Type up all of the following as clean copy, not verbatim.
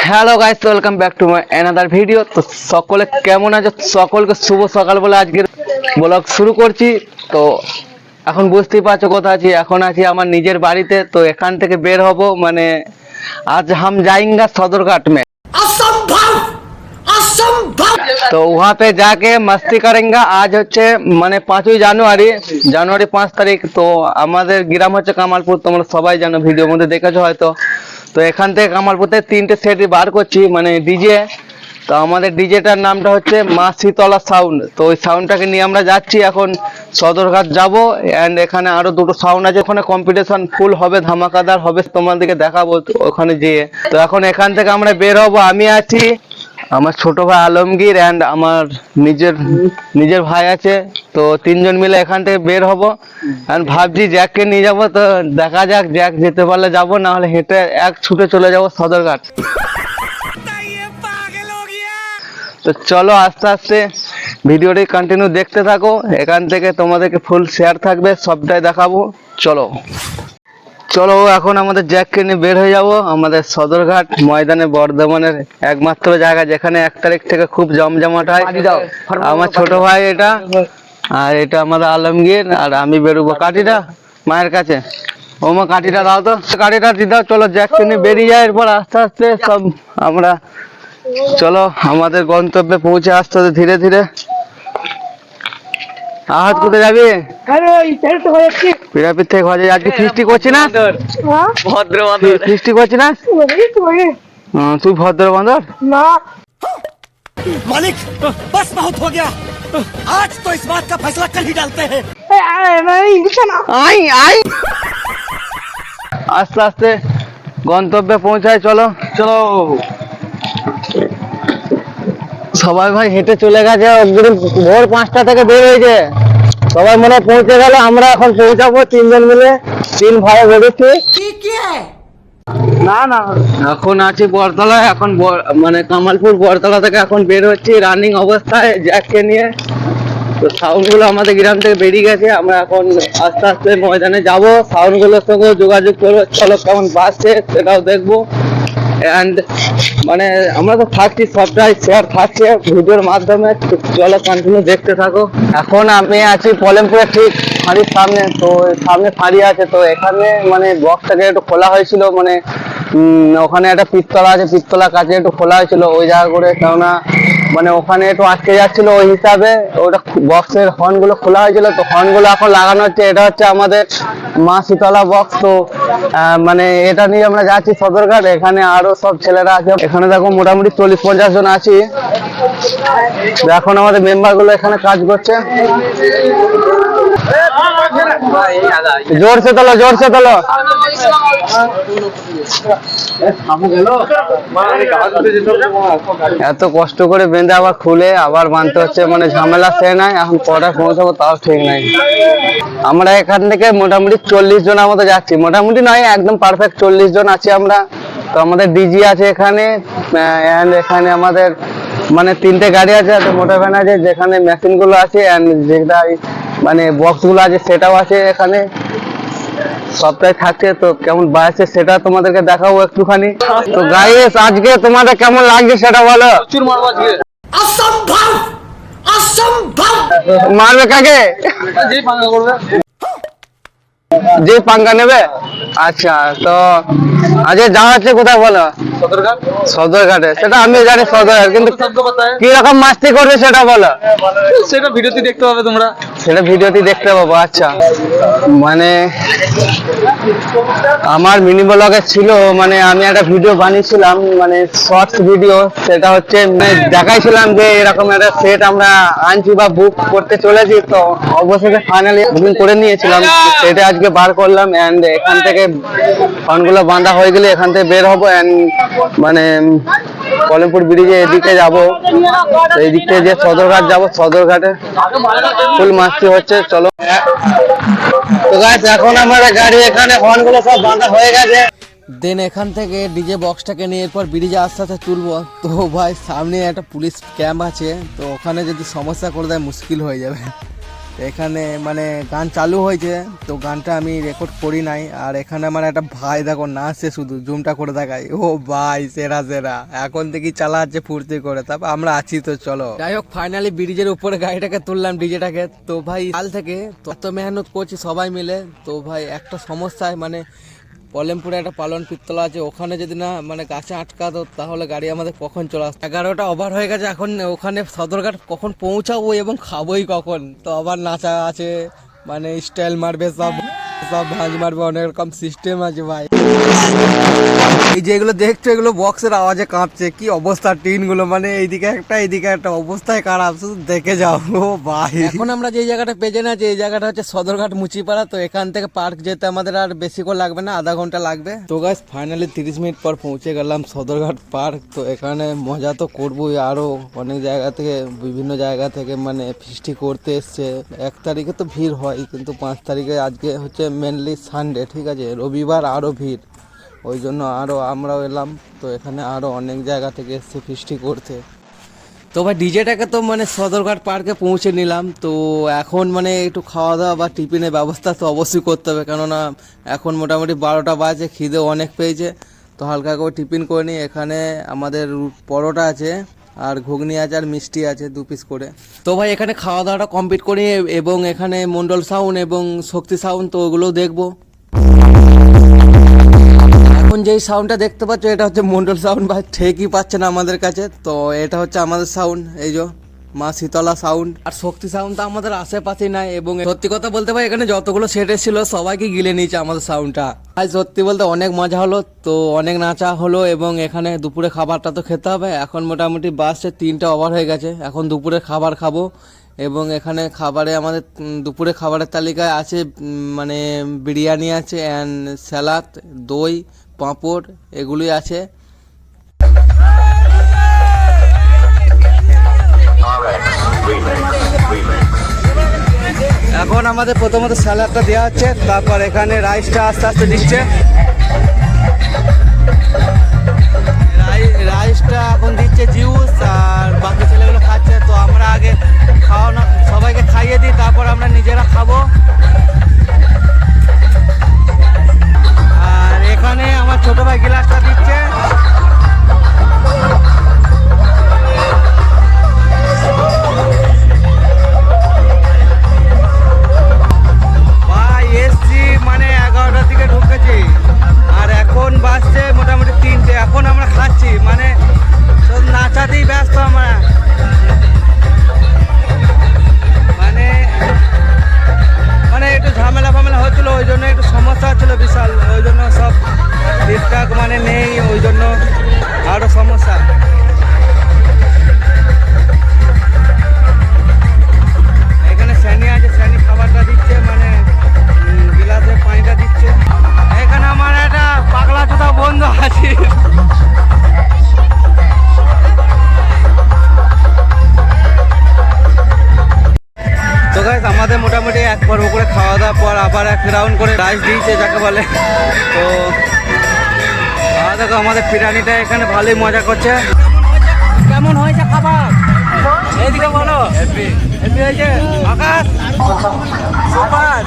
Hello guys, welcome back to my another video. তো সকলে কেমন আছো? সকলকে শুভ সকাল বলে আজকের ব্লগ শুরু করছি। তো এখন বুঝতেই পারছো কোথায় আছি। এখন আছি আমার নিজের বাড়িতে। তো এখান থেকে বের হব, মানে আজ হাম जाएंगे सदरघाट में। असंभव असंभव। तो वहाँ पे जाके मस्ती करेंगे। आज হচ্ছে মানে 5ই জানুয়ারি 5 তারিখ। তো আমাদের গ্রাম হচ্ছে কামালপুর, তোমরা সবাই জানো, ভিডিওর মধ্যে দেখেছো হয়তো। তো এখান থেকে কামালপুরতে 3টে সেট বার করছি, মানে ডিজে। তো আমাদের ডিজেটার নামটা হচ্ছে মা শীতলা সাউন্ড। তো ওই সাউন্ডটাকে নিয়ে আমরা যাচ্ছি এখন সদরঘাট যাব। অ্যান্ড এখানে আরো দুটো সাউন্ড আছে, ওখানে কম্পিটিশন ফুল হবে, ধামাকাদার হবে, তোমাদেরকে দেখাবো ওখানে যেয়ে। তো এখন এখান থেকে আমরা বের হবো। আমি আছি, আমার ছোট ভাই আলমগীর অ্যান্ড আমার নিজের ভাই আছে। তো 3জন মিলে এখান থেকে বের হব। আর ভাবছি জ্যাককে নিয়ে যাব। তো দেখা যাক, জ্যাক যেতে পারলে যাব, না হলে হেঁটে এক ছুটে চলে যাব সদরঘাট। তো চলো আস্তে আস্তে ভিডিওটি কন্টিনিউ দেখতে থাকো। এখান থেকে তোমাদেরকে ফুল শেয়ার থাকবে, সবটাই দেখাবো। চলো চলো এখন আমাদের জ্যাককে নিয়ে বের হয়ে যাব আমাদের সদরঘাট ময়দানে, বর্ধমানের একমাত্র জায়গা যেখানে 1 তারিখ থেকে খুব জমজমাট হয়। আমার ছোট ভাই এটা, আর এটা আমাদের আলমগীর, আর আমি বেরোবো কাঠিটা মায়ের কাছে। ও মা কাঠিটা দাও তো, কাঠিটা দিয়ে দাও। চলো জ্যাককে নিয়ে বেরিয়ে যায়, এরপর আস্তে আস্তে সব আমরা চলো আমাদের গন্তব্যে পৌঁছে আসতে হবে ধীরে ধীরে। আহাত কোথায় যাবি? পিরাপির থেকে ঘরে আজকে ফিস্টি করছি না? ভদ্র বাঁদর ফিস্টি করছি না? তুই ভদ্র বাঁদর না मालिक बस बहुत हो गया आज तो इस बात का फैसला कल ही डालते हैं আই আই আস্তে আস্তে গন্তব্যে পৌঁছায়। চলো চলো সবাই ভাই হেঁটে চলে গেছে, একদম ভোর 5টা থেকে বের হয়েছে। সবাই মনে হয় পৌঁছে গেল, আমরা এখন পৌঁছাবো 3জন মিলে। 3 ভাই বেরোচ্ছি। না না এখন আছি বরতলায়। এখন মানে কামালপুর বরতলা থেকে এখন বের হচ্ছি রানিং অবস্থায় জ্যাককে নিয়ে। তো সাউন্ড গুলো আমাদের গ্রাম থেকে বেরিয়ে গেছে, আমরা এখন আস্তে আস্তে ময়দানে যাব, সাউন্ড গুলোর সঙ্গে যোগাযোগ করবো। চলো কেমন বাজছে সেটাও দেখবো। অ্যান্ড মানে আমরা তো থাকছি, সবটাই শেয়ার থাকছে ভিডিওর মাধ্যমে। চলো কন্টিনিউ দেখতে থাকো। এখন আমি আছি পলেমপুরের ঠিক ফাঁড়ির সামনে। তো সামনে ফাঁড়ি আছে, তো এখানে মানে বক্সটাকে একটু খোলা হয়েছিল, মানে ওখানে একটা পিস্তলা আছে, পিস্তলার কাছে একটু খোলা হয়েছিল ওই জায়গা করে, কেননা মানে ওখানে একটু আটকে যাচ্ছিল, ওই হিসাবে ওটা বক্সের হর্ন গুলো খোলা হয়েছিল। তো হর্ন গুলো এখন লাগানো হচ্ছে। এটা হচ্ছে আমাদের মা শীতলা বক্স। তো মানে এটা নিয়ে আমরা যাচ্ছি সদরঘাট। এখানে আরো সব ছেলেরা আছে, এখানে দেখো মোটামুটি 40-50 জন আছি। এখন আমাদের মেম্বার গুলো এখানে কাজ করছে। জোরসে তোলো, জোরসে তোলো। এত কষ্ট করে বেঁধে আবার খুলে আবার বাঁধতে হচ্ছে, মানে ঝামেলা সে নাই। এখন কটা পৌঁছাবো তাও ঠিক নাই। আমরা এখান থেকে মোটামুটি 40 জনের মতো যাচ্ছি, মোটামুটি নয় একদম পারফেক্ট 40 জন আছি আমরা। তো আমাদের ডিজি আছে এখানে, এখানে আমাদের মানে 3টে গাড়ি আছে, একটা মোটর ভ্যান আছে যেখানে মেশিন গুলো আছে, যেটা মানে বক্স গুলো আছে সেটাও আছে এখানে, সবটাই থাকছে। তো কেমন বাজছে সেটা তোমাদেরকে দেখাবো একটুখানি। তো গাইস আজকে তোমাদের কেমন লাগছে সেটা বলো। असंभव असंभव মারবে কাকে? যে পাঙ্গা নেবে। আচ্ছা, তো আজকে যাওয়া হচ্ছে কোথায় বলো? সদরঘাটে। সেটা আমি জানি সদরঘাট, কিন্তু কি রকম মাস্তি করবে সেটা বলো। সেটা ভিডিওতে দেখতে পাবে তোমরা, সেটা ভিডিওতে দেখতে পাবো। আচ্ছা, মানে আমার মিনি ব্লগে ছিল, মানে আমি একটা ভিডিও বানিয়েছিলাম, মানে শর্টস ভিডিও। সেটা হচ্ছে দেখাইছিলাম যে এরকম একটা সেট আমরা আনছি বা বুক করতে চলেছি। তো অবশেষে ফাইনালি বুকিং করে নিয়েছিলাম, সেটা আজকে বার করলাম। অ্যান্ড এখান থেকে ফোনগুলো বাঁধা হয়ে গেলে এখান থেকে বের হবো। অ্যান্ড মানে কলেমপুর ব্রিজে এদিকে যাবো, এই দিক থেকে যে সদরঘাট যাবো, সদরঘাটে ফুল মাস্তি হচ্ছে। চলো তো গাইস এখন আমাদের গাড়ি এখানে হর্নগুলো সব বাঁধা হয়ে গেছে। দেন এখান থেকে ডিজে বক্সটাকে নিয়ে এরপর ব্রিজে আস্তে আস্তে তুলবো। তো ভাই সামনে একটা পুলিশ ক্যাম্প আছে, তো ওখানে যদি সমস্যা করে দেয় মুশকিল হয়ে যাবে। তো এখানে মানে গান চালু হয়েছে, তো গানটা আমি রেকর্ড করি নাই। আর এখানে আমার একটা ভাই দেখো নাচছে, শুধু জুমটা করে দেখায়, ও ভাই সেরা সেরা, এখন থেকেই চালাচ্ছে ফুর্তি করে। তারপর আমরা আছি, তো চলো। যাই হোক ফাইনালি ব্রিজের উপরে গাড়িটাকে তুললাম, ডিজেটাকে। তো ভাই কাল থেকে তত মেহনত করছি সবাই মিলে। তো ভাই একটা সমস্যায় মানে পলেমপুরে একটা পালন পিত্তলা আছে, ওখানে যদি না মানে গাছে আটকাতো তাহলে গাড়ি আমাদের কখন চলে আসতো। 11টা ওভার হয়ে গেছে, এখন ওখানে সদরঘাট কখন পৌঁছাবো এবং খাবোই কখন। তো আবার নাচা আছে, মানে স্টাইল মারবে, সব সব ভাঁজ মারবে, অনেক রকম সিস্টেম আছে ভাই। এই যেগুলো দেখছো এগুলো বক্সের আওয়াজে কাঁপছে, কি অবস্থা টিনগুলো, মানে এইদিকে একটা অবস্থায় খারাপ, শুধু দেখে যাও। ও ভাই এখন আমরা যে জায়গাটা পেছনে আছি, এই জায়গাটা হচ্ছে সদরঘাট মুচিপাড়া। তো এখান থেকে পার্ক যেতে আমাদের আর বেশিক্ষণ লাগবে না, আধা ঘন্টা লাগবে। তো গাইস ফাইনালি 30 মিনিট পর পৌঁছে গেলাম সদরঘাট পার্ক। তো এখানে মজা তো করবোই, আরো অনেক জায়গা থেকে বিভিন্ন জায়গা থেকে মানে ফিস্টি করতে এসছে। 1 তারিখে তো ভিড় হয়, কিন্তু 5 তারিখে আজকে হচ্ছে মেনলি সানডে, ঠিক আছে, রবিবার আরো ভিড়, ওই জন্য আরও আমরাও এলাম। তো এখানে আরও অনেক জায়গা থেকে এসছে ফিস্টি করতে। তো ভাই ডিজেটাকে তো মানে সদরঘাট পার্কে পৌঁছে নিলাম। তো এখন মানে একটু খাওয়া দাওয়া বা টিফিনের ব্যবস্থা তো অবশ্যই করতে হবে, কেননা এখন মোটামুটি 12টা বাজে, খিদে অনেক পেয়েছে। তো হালকা করে টিফিন করে নিই। এখানে আমাদের পরোটা আছে, আর ঘুগনি আছে, আর মিষ্টি আছে 2 পিস করে। তো ভাই এখানে খাওয়া দাওয়াটা কমপ্লিট করি, এবং এখানে মন্ডল সাউন্ড এবং শক্তি সাউন্ড, তো ওগুলোও দেখবো। এখন যেই সাউন্ডটা দেখতে পাচ্ছ এটা হচ্ছে মন্ডল সাউন্ড, ভাই ঠিকই পাচ্ছে না আমাদের কাছে। তো এটা হচ্ছে আমাদের সাউন্ড, এই যে মা শীতলা সাউন্ড। আর শক্তি সাউন্ড তো আমাদের আশেপাশে নাই, এবং সত্যি কথা বলতে ভাই এখানে যতগুলো সেট ছিল সবাইকে গিলে নিয়েছে আমাদের সাউন্ডটা। ভাই সত্যি বলতে অনেক মজা হলো, তো অনেক নাচা হলো, এবং এখানে দুপুরে খাবারটা তো খেতে হবে। এখন মোটামুটি বাসে 3টা ওভার হয়ে গেছে, এখন দুপুরে খাবার খাবো। এবং এখানে খাবারে আমাদের দুপুরে খাবারের তালিকায় আছে মানে বিরিয়ানি আছে, অ্যান্ড স্যালাড, দই, পাঁপড়, এগুলোই আছে। এখন আমাদের প্রথমত স্যালাডটা দেওয়া হচ্ছে, তারপর এখানে রাইসটা আস্তে আস্তে দিচ্ছে। রাইসটা এখন দিচ্ছে জিউস, আর বাকি ছেলেগুলো খাচ্ছে। তো আমরা আগে খাওয়ানো সবাইকে খাইয়ে দিই, তারপর আমরা নিজেরা খাবো। আর এখানে আমার ছোট ভাই গ্লাসটা দিচ্ছে। ভাই এসছি মানে 11টার দিকে ঢুকেছি, আর এখন বাজছে মোটামুটি 3টে। এখন আমরা খাচ্ছি, মানে সব নাচাতেই ব্যস্ত আমরা। মানে মানে একটু ঝামেলা ফামেলা হচ্ছিলো, ওই জন্য একটু সমস্যা হচ্ছিলো বিশাল, ওই জন্য সব ঠিকঠাক মানে নেই, ওই জন্য আরও সমস্যা। এখানে স্যানি আছে, স্যানি খাবারটা দিচ্ছে, মানে গিলাসে পানিটা দিচ্ছে। এখানে আমার একটা পাগলা চোদা বন্ধু আছে। তো গাইস আমাদের মোটামুটি এক পর্ব করে খাওয়া দাওয়ার পর আবার এক রাউন্ড করে রাইস দিয়েছে যাকে বলে। তো দেখো আমাদের বিরিয়ানিটা এখানে ভালোই মজা করছে। কেমন হয়েছে খাবার? এইদিকে বলো। হ্যাপি হয়েছে। আকাশ সুপার।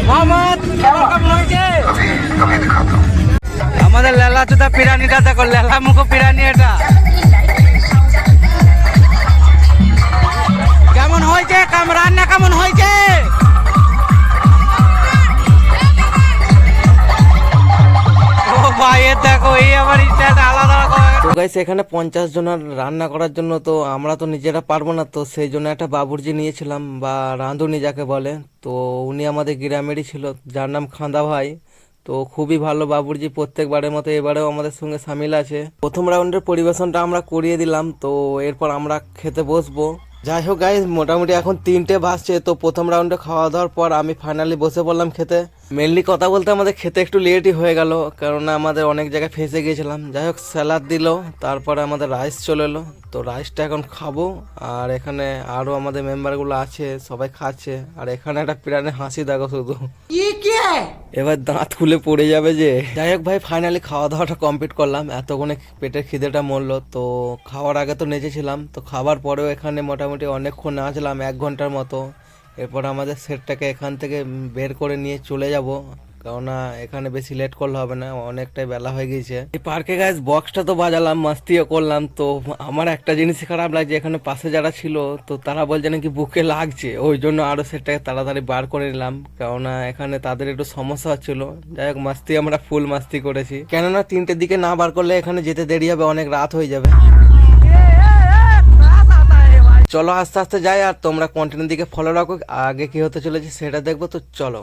মোহাম্মদ কেমন হয়েছে? আমাদের লেলা চোদা বিরিয়ানিটা দেখো, লেলা মুখো বিরিয়ানি এটা। কেমন হয়েছে? রান্না কেমন হয়েছে? ও ভাই দেখো, এই আবার আলাদা রকম। তো গাইস এখানে 50 জনের রান্না করার জন্য, তো আমরা তো নিজেরা পারবো না, তো সেই জন্য একটা বাবুর্চি নিয়েছিলাম, বা রাঁধুনি যাকে বলে। তো উনি আমাদের গ্রামেরই ছিল, যার নাম খান্দা ভাই। তো খুবই ভালো বাবুর্চি, প্রত্যেকবারের মতো এবারেও আমাদের সঙ্গে সামিল আছে। প্রথম রাউন্ডের পরিবেশনটা আমরা করিয়ে দিলাম, তো এরপর আমরা খেতে বসবো। যাই হোক গাইস মোটামুটি এখন 3টে বাজছে। তো প্রথম রাউন্ডে খাওয়া দাওয়ার পর আমি ফাইনালি বসে পড়লাম খেতে। মেনলি কথা বলতে আমাদের খেতে একটু লেটই হয়ে গেল, কারণ আমাদের অনেক জায়গায় ফেঁসে গিয়েছিলাম। যাই হোক স্যালাড দিল, তারপরে আমাদের রাইস চলে এলো। তো রাইসটা এখন খাবো, আর এখানে আরও আমাদের মেম্বারগুলো আছে, সবাই খাচ্ছে। আর এখানে একটা পিরানে হাসি দেখো শুধু, এবার দাঁত খুলে পড়ে যাবে যে। যাই হোক ভাই ফাইনালি খাওয়া দাওয়াটা কমপ্লিট করলাম, এতক্ষণে পেটের খিদেটা মরলো। তো খাওয়ার আগে তো নেচেছিলাম, তো খাবার পরেও এখানে মোটামুটি অনেকক্ষণ নাচলাম, 1 ঘন্টার মতো। এরপর আমাদের সেটটাকে এখান থেকে বের করে নিয়ে চলে যাব, কেননা এখানে বেশি লেট করলে হবে না, অনেকটাই বেলা হয়ে গেছে। এই পার্কে গাইস বক্সটা তো বাজালাম, মাস্তিও করলাম, তো আমার একটা জিনিস খারাপ লাগছে, এখানে পাশে যারা ছিল তো তারা বলছে নাকি বুকে লাগছে, ওই জন্য আরো সেটটাকে তাড়াতাড়ি বার করে নিলাম, কেননা এখানে তাদের একটু সমস্যা হচ্ছিল। যাই হোক মাস্তি আমরা ফুল মাস্তি করেছি, কেননা 3টের দিকে না বার করলে এখানে যেতে দেরি হবে, অনেক রাত হয়ে যাবে। চলো আস্তে আস্তে যাই, আর তোমরা কন্টিনিউ দিকে ফলো রাখো, আগে কি হতে চলেছে সেটা দেখবো, তো চলো।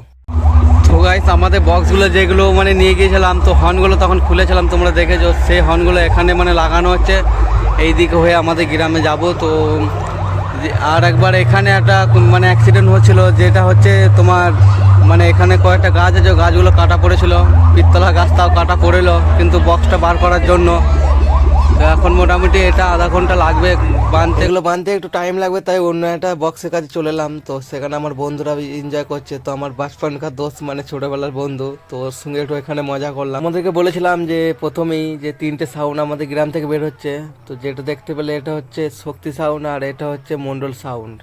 তো গাইস আমাদের বক্সগুলো যেগুলো মানে নিয়ে গিয়েছিলাম, তো হর্নগুলো তখন খুলেছিলাম, তোমরা দেখেছো, সেই হর্নগুলো এখানে মানে লাগানো হচ্ছে, এই দিকে হয়ে আমাদের গ্রামে যাব। তো আর একবার এখানে একটা মানে অ্যাক্সিডেন্ট হচ্ছিল, যেটা হচ্ছে তোমার মানে এখানে কয়েকটা গাছ আছে, গাছগুলো কাটা পড়েছিল, পিত্তলা গাছটাও কাটা পড়েলো, কিন্তু বক্সটা বার করার জন্য তো এখন মোটামুটি এটা আধা ঘন্টা লাগবে বানতে, এগুলো বানতে একটু টাইম লাগবে, তাই অন্য একটা বক্সের কাছে চলে এলাম। তো সেখানে আমার বন্ধুরা এনজয় করছে, তো আমার বাচপানকার দোস্ত মানে ছোটবেলার বন্ধু, তো ওর সঙ্গে একটু এখানে মজা করলাম। আমাদেরকে বলেছিলাম যে প্রথমেই যে 3টে সাউন্ড আমাদের গ্রাম থেকে বের হচ্ছে, তো যেটা দেখতে পেলে এটা হচ্ছে শক্তি সাউন্ড আর এটা হচ্ছে মন্ডল সাউন্ড।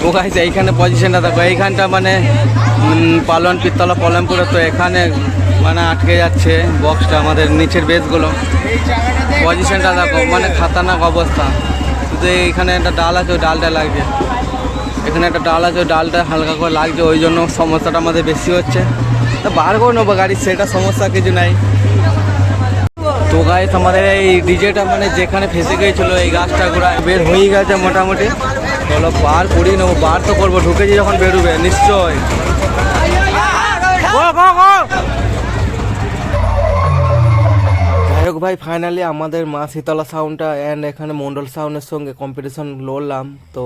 ও গাইস এইখানে পজিশনটা দেখো, এইখানটা মানে পালন পিত্তলা পলমপুরে, তো এখানে মানে আটকে যাচ্ছে বক্সটা, আমাদের নিচের বেসগুলো, পজিশনটা দেখো মানে খাতারনাক অবস্থা। শুধু এইখানে একটা ডাল আছে, ওই ডালটা লাগছে, এখানে একটা ডাল আছে, ওই ডালটা হালকা করে লাগছে, ওই জন্য সমস্যাটা আমাদের বেশি হচ্ছে। তা বার করে নেবো গাড়ি, সেটা সমস্যা কিছু নাই। তো গাইস আমাদের এই ডিজেটা মানে যেখানে ফেসে গিয়েছিলো এই গাছটা ঘোরা বের হয়ে গেছে মোটামুটি, চলো বার করিয়ে নেবো, বার তো করবো, ঢুকেছি যখন বেরোবে নিশ্চয়। যাই হোক ভাই, ফাইনালি আমাদের মা শীতলা সাউন্ডটা অ্যান্ড এখানে মন্ডল সাউন্ডের সঙ্গে কম্পিটিশন লড়লাম, তো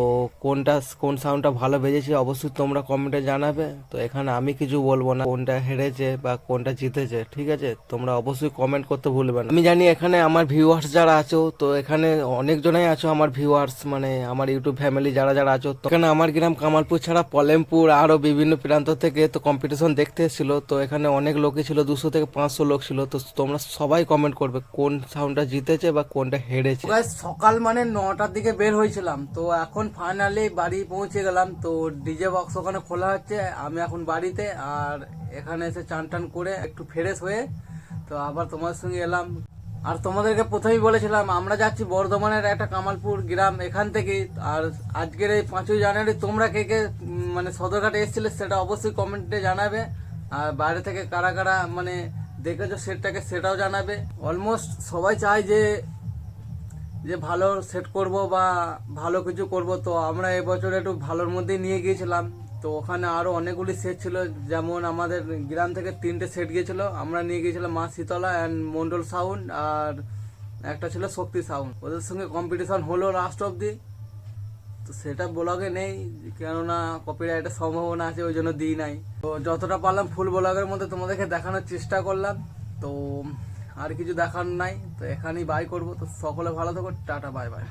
কোন সাউন্ডটা ভালো বেজেছে অবশ্যই তোমরা কমেন্টে জানাবে। তো এখানে আমি কিছু বলবো না কোনটা হেরেছে বা কোনটা জিতেছে, ঠিক আছে, তোমরা অবশ্যই কমেন্ট করতে ভুলবে না। আমি জানি এখানে আমার ভিউয়ার্স যারা আছো, তো এখানে অনেকজনাই আছো আমার ভিউয়ার্স, মানে আমার ইউটিউব ফ্যামিলি যারা যারা আছো, তো এখানে আমার গ্রাম কামালপুর ছাড়া পলেমপুর আরো বিভিন্ন প্রান্ত থেকে তো কম্পিটিশন দেখতে এসেছিল, তো এখানে অনেক লোকই ছিল, 200 থেকে 500 লোক ছিল, তো তোমরা সবাই কমেন্ট করবে কোন সাউন্ডটা জিতেছে বা কোনটা হেরেছে। সকাল মানে 9টার দিকে বের হয়েছিলাম, তো এখন ফাইনালি বাড়ি পৌঁছে গেলাম, তো ডিজে বক্স ওখানে খোলা হচ্ছে, আমি এখন বাড়িতে, আর এখানে এসে চান টান করে একটু ফ্রেশ হয়ে তো আবার তোমার সঙ্গে এলাম। আর তোমাদেরকে প্রথমেই বলেছিলাম আমরা যাচ্ছি বর্ধমানের একটা কামালপুর গ্রাম, এখান থেকে। আর আজকের এই 5ই জানুয়ারি তোমরা কে কে মানে সদরঘাটে এসেছিলে সেটা অবশ্যই কমেন্টে জানাবে, আর বাইরে থেকে কারা কারা মানে দেখেছো সেটটাকে সেটাও জানাবে। অলমোস্ট সবাই চায় যে ভালো সেট করব বা ভালো কিছু করব, তো আমরা এবছর একটু ভালোর মধ্যেই নিয়ে গিয়েছিলাম। তো ওখানে আরো অনেকগুলি সেট ছিল, যেমন আমাদের গ্রাম থেকে 3টে সেট গিয়েছিল, আমরা নিয়ে গিয়েছিলাম মা শীতলা অ্যান্ড মন্ডল সাউন্ড, আর একটা ছিল শক্তি সাউন্ড। ওদের সঙ্গে কম্পিটিশন হলো লাস্ট অবধি, তো সেটা ব্লগে নেই, কেননা কপিরাইটের সম্ভাবনা আছে, ওই জন্য দিই নাই। তো যতটা পারলাম ফুল ব্লগের মধ্যে তোমাদেরকে দেখানোর চেষ্টা করলাম, তো আর কিছু দেখানোর নাই, তো এখানেই বাই করবো। তো সকলে ভালো থাকো, টাটা, বাই বাই।